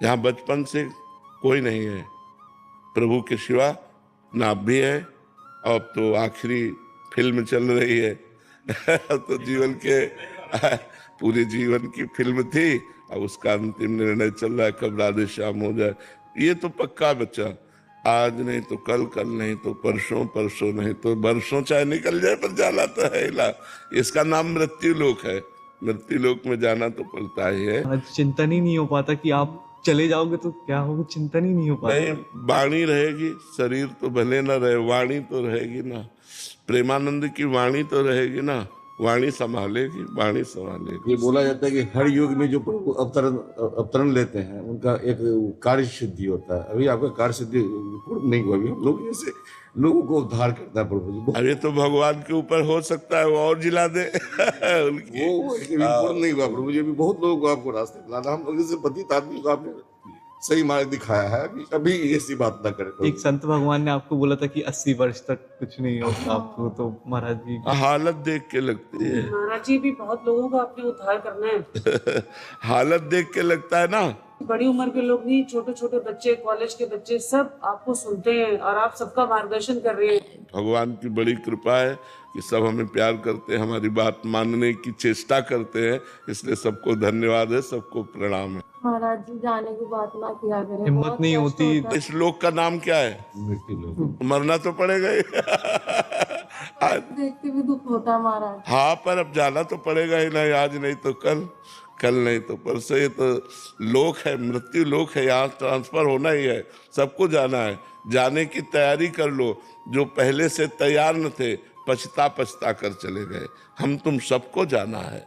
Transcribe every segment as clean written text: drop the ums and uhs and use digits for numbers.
जहाँ बचपन से कोई नहीं है, प्रभु के सिवा ना आप भी है। अब तो आखिरी फिल्म चल रही है तो जीवन के पूरे जीवन की फिल्म थी, अब उसका अंतिम निर्णय चल रहा है कब राधे श्याम हो जाए। ये तो पक्का बच्चा, आज नहीं तो कल, कल नहीं तो परसों, परसों नहीं तो बरसों चाहे निकल जाए पर जाना तो है ला। इसका नाम मृत्यु लोक है, मृत्यु लोक में जाना तो पड़ता ही है। आज चिंतन ही नहीं हो पाता कि आप चले जाओगे तो क्या होगा, चिंतन ही नहीं हो नहीं, पाता। वाणी रहेगी, शरीर तो भले ना रहे, वाणी तो रहेगी ना। प्रेमानंद की वाणी तो रहेगी ना, वाणी संभालेगी, वाणी संभालेगी। ये बोला जाता है कि हर युग में जो प्रभु अवतरण अवतरण लेते हैं उनका एक कार्य सिद्धि होता है। अभी आपका कार्य सिद्धि पूर्ण नहीं हुआ, अभी हम लोग जैसे लोगों को उद्धार करता है प्रभु जी। अरे तो भगवान के ऊपर हो सकता है वो और जिला दे उनकी। वो अभी पूर्ण नहीं हुआ प्रभु जी। अभी बहुत लोगों को आपको रास्ते दिलाना, हम लोग जैसे पतित आदमी को आपने सही मार्ग दिखाया है। अभी कभी ऐसी बात ना करें प्रभु। एक संत भगवान ने आपको बोला था कि 80 वर्ष तक कुछ नहीं होगा आपको, तो महाराज जी हालत देख के लगती है महाराज जी भी बहुत लोगों का अपने उद्धार करना है हालत देख के लगता है ना। बड़ी उम्र के लोग नहीं, छोटे छोटे बच्चे, कॉलेज के बच्चे सब आपको सुनते हैं और आप सबका मार्गदर्शन कर रहे हैं। भगवान की बड़ी कृपा है कि सब हमें प्यार करते हैं, हमारी बात मानने की चेष्टा करते हैं, इसलिए सबको धन्यवाद है, सबको प्रणाम है। महाराज जी जाने की बात ना किया करें, हिम्मत बहुत नहीं कष्ट होती। होता है। इस लोक का नाम क्या है? मृत्यु लोक। मरना तो पड़ेगा ही देख के भी दुख होता है महाराज। हाँ, पर अब जाना तो पड़ेगा ही नहीं, आज नहीं तो कल, कल नहीं तो परसों। ये तो लोक है, मृत्यु लोक है, यहाँ ट्रांसफर होना ही है, सबको जाना है। जाने की तैयारी कर लो, जो पहले से तैयार न थे पछता पछता कर चले गए। हम तुम सबको जाना है।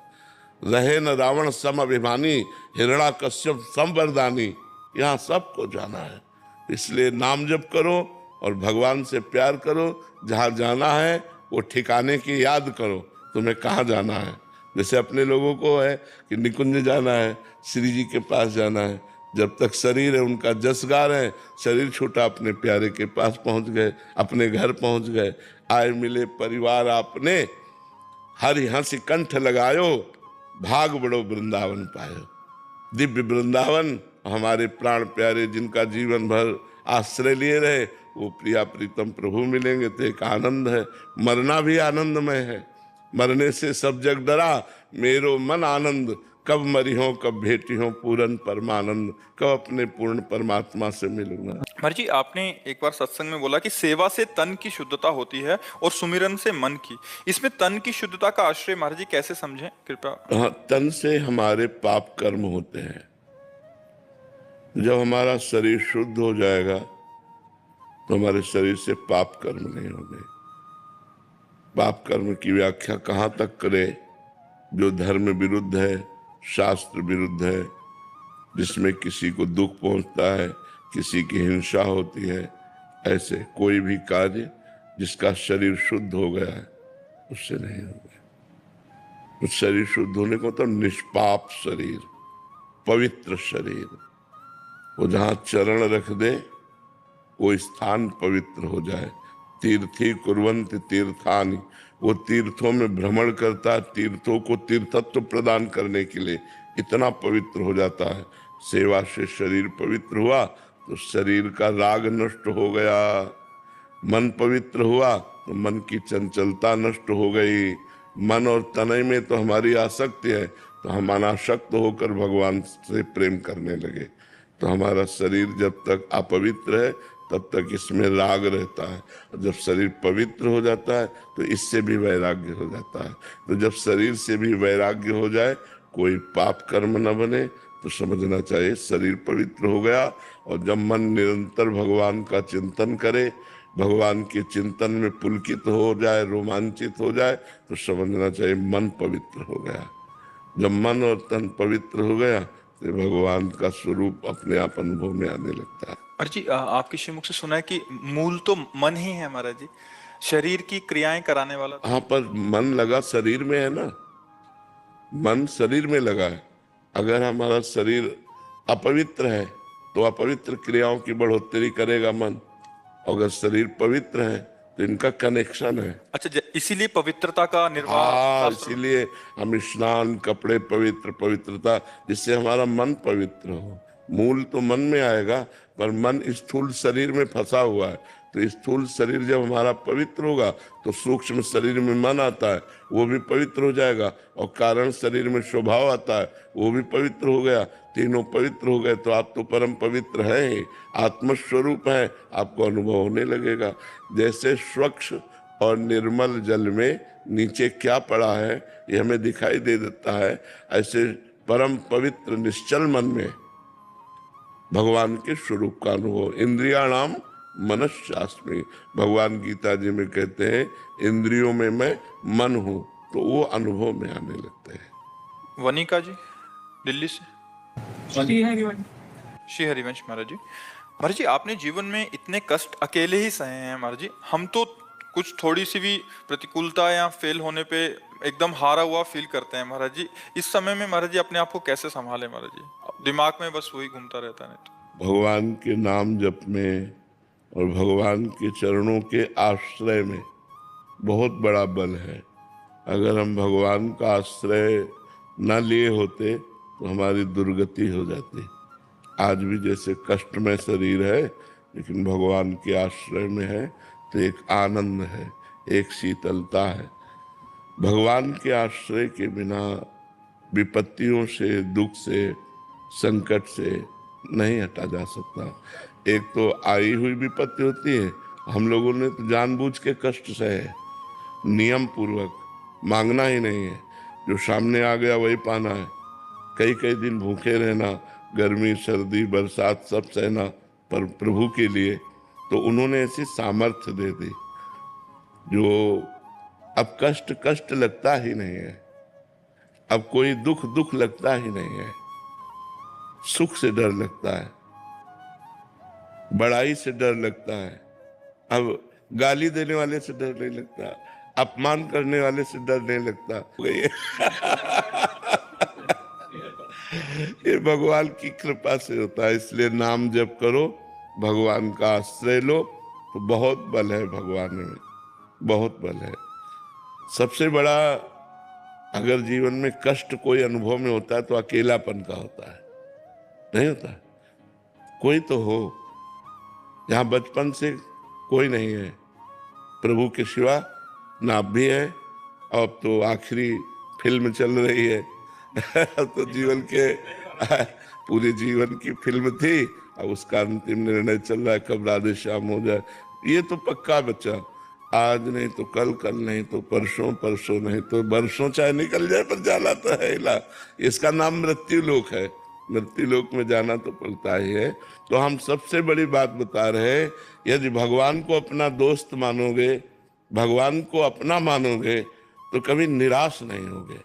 रहे न रावण सम अभिमानी, हिरण्याकश्यप सम वरदानी, यहाँ सबको जाना है। इसलिए नाम जप करो और भगवान से प्यार करो। जहाँ जाना है वो ठिकाने की याद करो, तुम्हें कहाँ जाना है। जैसे अपने लोगों को है कि निकुंज जाना है, श्री जी के पास जाना है। जब तक शरीर है उनका जस गा रहे हैं, शरीर छूटा अपने प्यारे के पास पहुंच गए, अपने घर पहुंच गए। आए मिले परिवार आपने, हरि हंसी कंठ लगायो, भाग बड़ो वृंदावन पायो। दिव्य वृंदावन हमारे प्राण प्यारे जिनका जीवन भर आश्रय लिए रहे, वो प्रिया प्रीतम प्रभु मिलेंगे तो एक आनंद है। मरना भी आनंदमय है, मरने से सब जग डरा, मेरो मन आनंद, कब मरी हो कब भेटी हो पूरन परमानंद, कब अपने पूर्ण परमात्मा से मिलूंगा। महाराज जी, आपने एक बार सत्संग में बोला कि सेवा से तन की शुद्धता होती है और सुमिरन से मन की। इसमें तन की शुद्धता का आश्रय महाराज जी कैसे समझें कृपया? हाँ, तन से हमारे पाप कर्म होते हैं। जब हमारा शरीर शुद्ध हो जाएगा तो हमारे शरीर से पाप कर्म नहीं होंगे। पाप कर्म की व्याख्या कहाँ तक करें? जो धर्म विरुद्ध है, शास्त्र विरुद्ध है, जिसमें किसी को दुख पहुंचता है, किसी की हिंसा होती है, ऐसे कोई भी कार्य जिसका शरीर शुद्ध हो गया है उससे नहीं होगा। उस शरीर शुद्ध होने को तो निष्पाप शरीर, पवित्र शरीर, वो जहां चरण रख दे वो स्थान पवित्र हो जाए। तीर्थी कुर्वन्ति तीर्थानि, वो तीर्थों में भ्रमण करता है, तीर्थों को तीर्थत्व प्रदान करने के लिए इतना पवित्र हो जाता है। सेवा से शरीर पवित्र हुआ तो शरीर का राग नष्ट हो गया। मन पवित्र हुआ तो मन की चंचलता नष्ट हो गई। मन और तनय में तो हमारी आसक्ति है, तो हम अनासक्त होकर भगवान से प्रेम करने लगे। तो हमारा शरीर जब तक अपवित्र है तब तक इसमें राग रहता है, और जब शरीर पवित्र हो जाता है तो इससे भी वैराग्य हो जाता है। तो जब शरीर से भी वैराग्य हो जाए, कोई पाप कर्म न बने, तो समझना चाहिए शरीर पवित्र हो गया। और जब मन निरंतर भगवान का चिंतन करे, भगवान के चिंतन में पुलकित हो जाए, रोमांचित हो जाए, तो समझना चाहिए मन पवित्र हो गया। जब मन और तन पवित्र हो गया तो भगवान का स्वरूप अपने आप अनुभव में आने लगता है। महाराज जी, आपके श्रीमुख से सुना है कि मूल तो मन ही है महाराज जी, शरीर की क्रियाएं कराने वाला। हाँ, पर मन लगा शरीर में है ना, मन शरीर में लगा है। अगर हमारा शरीर अपवित्र है तो अपवित्र क्रियाओं की बढ़ोतरी करेगा मन, अगर शरीर पवित्र है तो इनका कनेक्शन है। अच्छा, इसीलिए पवित्रता का निर्वाह। हाँ, इसीलिए हम स्नान, कपड़े पवित्र, पवित्रता, जिससे हमारा मन पवित्र हो। मूल तो मन में आएगा, पर मन स्थूल शरीर में फंसा हुआ है। तो स्थूल शरीर जब हमारा पवित्र होगा तो सूक्ष्म शरीर में मन आता है, वो भी पवित्र हो जाएगा, और कारण शरीर में स्वभाव आता है, वो भी पवित्र हो गया। तीनों पवित्र हो गए तो आप तो परम पवित्र हैं ही, आत्मस्वरूप है, आपको अनुभव होने लगेगा। जैसे स्वच्छ और निर्मल जल में नीचे क्या पड़ा है ये हमें दिखाई दे देता है, ऐसे परम पवित्र निश्चल मन में भगवान के स्वरूप का अनुभव। इंद्रियाणाम मनश्चास्मि, भगवान गीता जी में कहते हैं इंद्रियों में मैं मन हूं, तो वो अनुभव में आने लगते हैं। वनिका जी दिल्ली से। श्री हरिवंश महाराज जी। महाराज जी, आपने जीवन में इतने कष्ट अकेले ही सहे हैं महाराज जी। हम तो कुछ थोड़ी सी भी प्रतिकूलता या फेल होने पे एकदम हारा हुआ फील करते हैं महाराज जी। इस समय में महाराज जी अपने आप को कैसे संभाले महाराज जी? दिमाग में बस वही घूमता रहता है। नहीं तो भगवान के नाम जप में और भगवान के चरणों के आश्रय में बहुत बड़ा बल है। अगर हम भगवान का आश्रय न लिए होते तो हमारी दुर्गति हो जाती। आज भी जैसे कष्टमय शरीर है, लेकिन भगवान के आश्रय में है तो एक आनंद है, एक शीतलता है। भगवान के आश्रय के बिना विपत्तियों से, दुख से, संकट से नहीं हटा जा सकता। एक तो आई हुई विपत्ति होती है, हम लोगों ने तो जानबूझ के कष्ट सहे, नियम पूर्वक, मांगना ही नहीं है, जो सामने आ गया वही पाना है। कई कई दिन भूखे रहना, गर्मी सर्दी बरसात सब सहना, पर प्रभु के लिए तो उन्होंने ऐसी सामर्थ्य दे दी जो अब कष्ट कष्ट लगता ही नहीं है, अब कोई दुख दुख लगता ही नहीं है। सुख से डर लगता है, बड़ाई से डर लगता है, अब गाली देने वाले से डर नहीं लगता, अपमान करने वाले से डर नहीं लगता। हो गई ये भगवान की कृपा से होता है। इसलिए नाम जप करो, भगवान का आश्रय लो, तो बहुत बल है भगवान में, बहुत बल है। सबसे बड़ा अगर जीवन में कष्ट कोई अनुभव में होता है तो अकेलापन का होता है, नहीं होता? कोई तो हो। यहाँ बचपन से कोई नहीं है, प्रभु के सिवा ना आप भी है। अब तो आखिरी फिल्म चल रही है तो जीवन के पूरे जीवन की फिल्म थी, अब उसका अंतिम निर्णय चल रहा है कब राधे श्याम हो जाए। ये तो पक्का बच्चा, आज नहीं तो कल, कल नहीं तो परसों, परसों नहीं तो बरसों चाहे निकल जाए, पर जाना तो है ला। इसका नाम मृत्यु लोक है, मृत्यु लोक में जाना तो पड़ता ही है। तो हम सबसे बड़ी बात बता रहे हैं, यदि भगवान को अपना दोस्त मानोगे, भगवान को अपना मानोगे, तो कभी निराश नहीं होगे।